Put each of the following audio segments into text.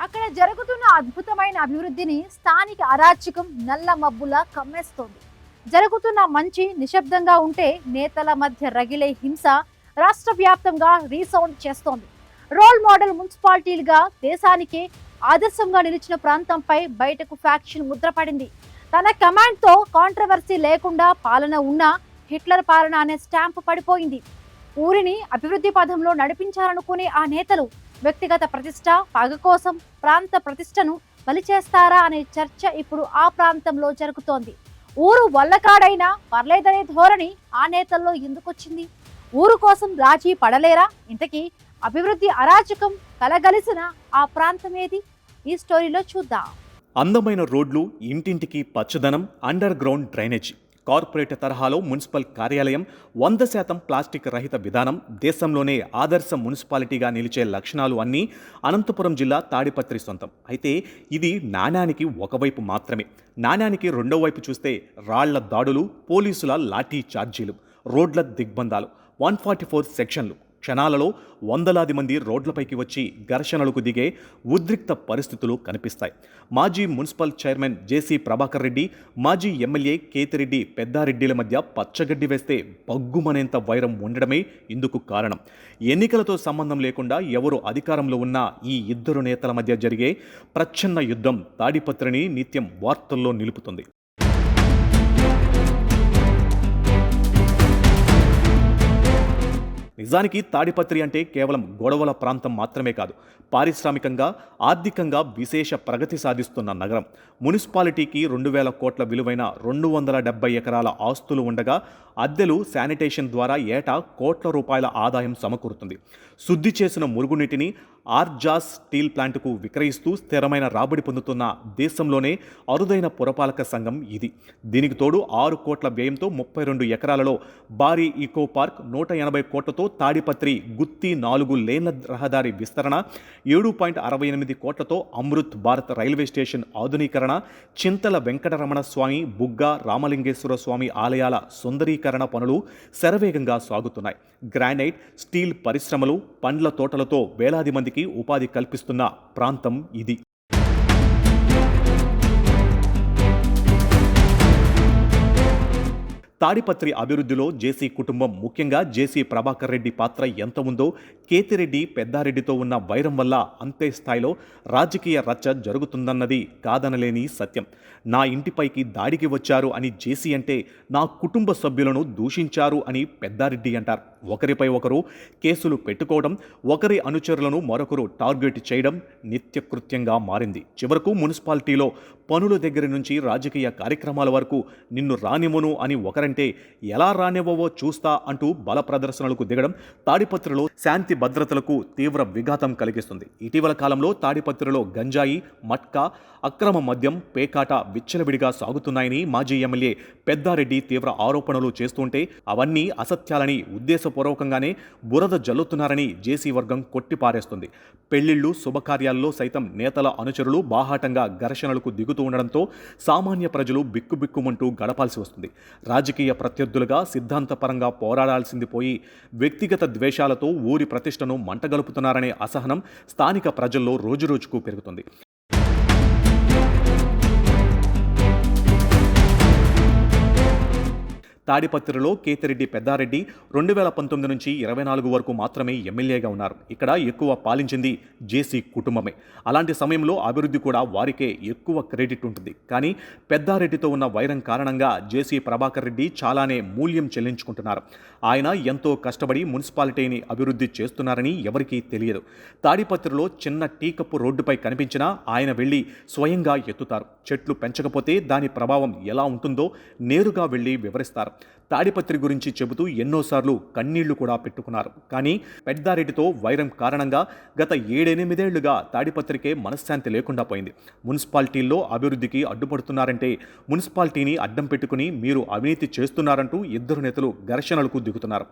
అక్కడ జరుగుతున్న అద్భుతమైన అభివృద్ధిని స్థానిక అరాచకం నల్ల మబ్బులా కమ్మేస్తోంది. జరుగుతున్న మంచి నిశ్శబ్దంగా ఉంటే నేతల మధ్య రగిలే హింస రాష్ట్ర వ్యాప్తంగా రీసౌండ్ చేస్తోంది. రోల్ మోడల్ మున్సిపాలిటీలుగా దేశానికే ఆదర్శంగా నిలిచిన ప్రాంతంపై బయటకు ఫ్యాక్షన్ ముద్రపడింది. తన కమాండ్ తో కాంట్రవర్సీ లేకుండా పాలన ఉన్నా హిట్లర్ పాలన అనే స్టాంప్ పడిపోయింది. ఊరిని అభివృద్ధి పథంలో నడిపించాలనుకునే ఆ నేతలు వ్యక్తిగత ప్రతిష్ట, పగ కోసం ప్రాంత ప్రతిష్టను బలిచేస్తారా అనే చర్చ ఇప్పుడు ఆ ప్రాంతంలో జరుగుతోంది. ఊరు వల్లకాడైనా పర్లేదనే ధోరణి ఆ నేతల్లో ఎందుకొచ్చింది? ఊరు కోసం రాజీ పడలేరా? ఇంతకీ అభివృద్ధి అరాచకం కలగలిసిన ఆ ప్రాంతం ఏది? ఈ స్టోరీలో చూద్దాం. అందమైన రోడ్లు, ఇంటింటికి పచ్చదనం, అండర్ గ్రౌండ్ డ్రైనేజీ, కార్పొరేట్ తరహాలో మున్సిపల్ కార్యాలయం, 100% ప్లాస్టిక్ రహిత విధానం, దేశంలోనే ఆదర్శ మున్సిపాలిటీగా నిలిచే లక్షణాలు అన్నీ అనంతపురం జిల్లా తాడిపత్రి సొంతం. అయితే ఇది నాణ్యానికి ఒకవైపు మాత్రమే. నాణ్యానికి రెండో వైపు చూస్తే రాళ్ల దాడులు, పోలీసుల లాఠీ ఛార్జీలు, రోడ్ల దిగ్బంధాలు, 144 సెక్షన్లు, క్షణాలలో వందలాది మంది రోడ్లపైకి వచ్చి ఘర్షణలకు దిగే ఉద్రిక్త పరిస్థితులు కనిపిస్తాయి. మాజీ మున్సిపల్ చైర్మన్ జేసీ ప్రభాకర్ రెడ్డి, మాజీ ఎమ్మెల్యే కేతిరెడ్డి పెద్దారెడ్డిల మధ్య పచ్చగడ్డి వేస్తే బగ్గుమనేంత వైరం ఉండడమే ఇందుకు కారణం. ఎన్నికలతో సంబంధం లేకుండా ఎవరు అధికారంలో ఉన్నా ఈ ఇద్దరు నేతల మధ్య జరిగే ప్రచ్ఛన్న యుద్ధం తాడిపత్రిని నిత్యం వార్తల్లో నిలుపుతుంది. నిజానికి తాడిపత్రి అంటే కేవలం గొడవల ప్రాంతం మాత్రమే కాదు, పారిశ్రామికంగా, ఆర్థికంగా విశేష ప్రగతి సాధిస్తున్న నగరం. మున్సిపాలిటీకి 2000 కోట్ల విలువైన 270 ఎకరాల ఆస్తులు ఉండగా అద్దెలు, శానిటేషన్ ద్వారా ఏటా కోట్ల రూపాయల ఆదాయం సమకూరుతుంది. శుద్ధి చేసిన మురుగునీటిని ఆర్జాస్ స్టీల్ ప్లాంట్కు విక్రయిస్తూ స్థిరమైన రాబడి పొందుతున్న దేశంలోనే అరుదైన పురపాలక సంఘం ఇది. దీనికి తోడు 6 కోట్ల వ్యయంతో 32 ఎకరాలలో భారీ ఈకో పార్క్, 180 కోట్లతో తాడిపత్రి గుత్తి 4 లేన్ల రహదారి విస్తరణ, 7.68 కోట్లతో అమృత్ భారత్ రైల్వే స్టేషన్ ఆధునీకరణ, చింతల వెంకటరమణ స్వామి, బుగ్గ రామలింగేశ్వర స్వామి ఆలయాల సుందరీకరణ పనులు శరవేగంగా సాగుతున్నాయి. గ్రానైట్, స్టీల్ పరిశ్రమలు, పండ్ల తోటలతో వేలాది మందికి ఉపాధి కల్పిస్తున్న ప్రాంతం ఇది. తాడిపత్రి అభివృద్ధిలో జేసీ కుటుంబం, ముఖ్యంగా జేసీ ప్రభాకర్ రెడ్డి పాత్ర ఎంత ఉందో, కేతిరెడ్డి పెద్దారెడ్డితో ఉన్న వైరం వల్ల అంతే స్థాయిలో రాజకీయ రచ్చ జరుగుతుందన్నది కాదనలేని సత్యం. నా ఇంటిపైకి దాడికి వచ్చారు అని జేసీ అంటే, నా కుటుంబ సభ్యులను దూషించారు అని పెద్దారెడ్డి అంటారు. ఒకరిపై ఒకరు కేసులు పెట్టుకోవడం, ఒకరి అనుచరులను మరొకరు టార్గెట్ చేయడం నిత్యకృత్యంగా మారింది. చివరకు మున్సిపాలిటీలో పనుల దగ్గర నుంచి రాజకీయ కార్యక్రమాల వరకు నిన్ను రానివ్వను అని ఒకరంటే ఎలా రానివ్వవో చూస్తా అంటూ బల ప్రదర్శనలకు దిగడం తాడిపత్రిలో శాంతి భద్రతలకు తీవ్ర విఘాతం కలిగిస్తుంది. ఇటీవల కాలంలో తాడిపత్రిలో గంజాయి, మట్కా, అక్రమ మద్యం, పేకాట విచ్చలవిడిగా సాగుతున్నాయని మాజీ ఎమ్మెల్యే పెద్దారెడ్డి తీవ్ర ఆరోపణలు చేస్తుంటే అవన్నీ అసత్యాలని ఉద్దేశపూర్వకంగానే బురద జల్లుతున్నారని జేసీ వర్గం కొట్టిపారేస్తుంది. పెళ్లిళ్లు, శుభకార్యాల్లో సైతం నేతల అనుచరులు బాహాటంగా ఘర్షణలకు దిగుతూ ఉండడంతో సామాన్య ప్రజలు బిక్కుబిక్కుమంటూ గడపాల్సి వస్తుంది. రాజకీయ ప్రత్యర్థులుగా సిద్ధాంతపరంగా పోరాడాల్సింది పోయి వ్యక్తిగత ద్వేషాలతో ఊరి ప్రతిష్టను మంటగలుపుతున్నారనే అసహనం స్థానిక ప్రజల్లో రోజురోజుకు పెరుగుతుంది. తాడిపత్రిలో కేతిరెడ్డి పెద్దారెడ్డి 2019 నుంచి 24 వరకు మాత్రమే ఎమ్మెల్యేగా ఉన్నారు. ఇక్కడ ఎక్కువ పాలించింది జేసీ కుటుంబమే. అలాంటి సమయంలో అభివృద్ధి కూడా వారికే ఎక్కువ క్రెడిట్ ఉంటుంది. కానీ పెద్దారెడ్డితో ఉన్న వైరం కారణంగా జేసీ ప్రభాకర్ రెడ్డి చాలానే మూల్యం చెల్లించుకుంటున్నారు. ఆయన ఎంతో కష్టపడి మున్సిపాలిటీని అభివృద్ధి చేస్తున్నారని ఎవరికీ తెలియదు. తాడిపత్రిలో చిన్న టీ కప్పు రోడ్డుపై కనిపించినా ఆయన వెళ్ళి స్వయంగా ఎత్తుతారు. చెట్లు పెంచకపోతే దాని ప్రభావం ఎలా ఉంటుందో నేరుగా వెళ్ళి వివరిస్తారు. తాడిపత్రి గురించి చెబుతూ ఎన్నోసార్లు కన్నీళ్లు కూడా పెట్టుకున్నారు. కానీ పెద్దారెడ్డితో వైరం కారణంగా గత 7-8 ఏళ్లుగా తాడిపత్రికే మనశ్శాంతి లేకుండా పోయింది. మున్సిపాలిటీల్లో అభివృద్ధికి అడ్డుపడుతున్నారంటే, మున్సిపాలిటీని అడ్డం పెట్టుకుని మీరు అవినీతి చేస్తున్నారంటూ ఇద్దరు నేతలు ఘర్షణలకు దిగుతున్నారు.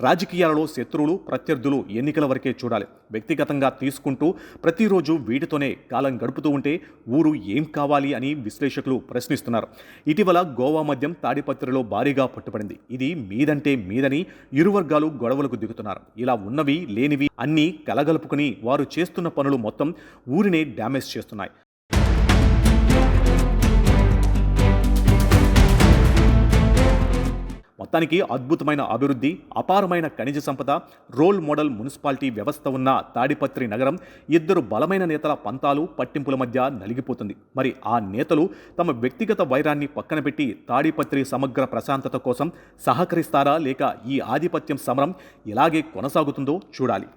రాజకీయాలలో శత్రువులు, ప్రత్యర్థులు ఎన్నికల వరకే చూడాలి. వ్యక్తిగతంగా తీసుకుంటూ ప్రతిరోజు వీటితోనే కాలం గడుపుతూ ఉంటే ఊరు ఏం కావాలి అని విశ్లేషకులు ప్రశ్నిస్తున్నారు. ఇటీవల గోవా మద్యం తాడిపత్రిలో భారీగా పట్టుబడింది. ఏర్పడింది. ఇది మీదంటే మీదని ఇరు వర్గాలు గొడవలకు దిగుతున్నారు. ఇలా ఉన్నవి లేనివి అన్నీ కలగలుపుకుని వారు చేస్తున్న పనులు మొత్తం ఊరినే డ్యామేజ్ చేస్తున్నాయి. మొత్తానికి అద్భుతమైన అభివృద్ధి, అపారమైన ఖనిజ సంపద, రోల్ మోడల్ మున్సిపాలిటీ వ్యవస్థ ఉన్న తాడిపత్రి నగరం ఇద్దరు బలమైన నేతల పంతాలు, పట్టింపుల మధ్య నలిగిపోతుంది. మరి ఆ నేతలు తమ వ్యక్తిగత వైరాన్ని పక్కన పెట్టి తాడిపత్రి సమగ్ర ప్రశాంతత కోసం సహకరిస్తారా, లేక ఈ ఆధిపత్యం సమరం ఇలాగే కొనసాగుతుందో చూడాలి.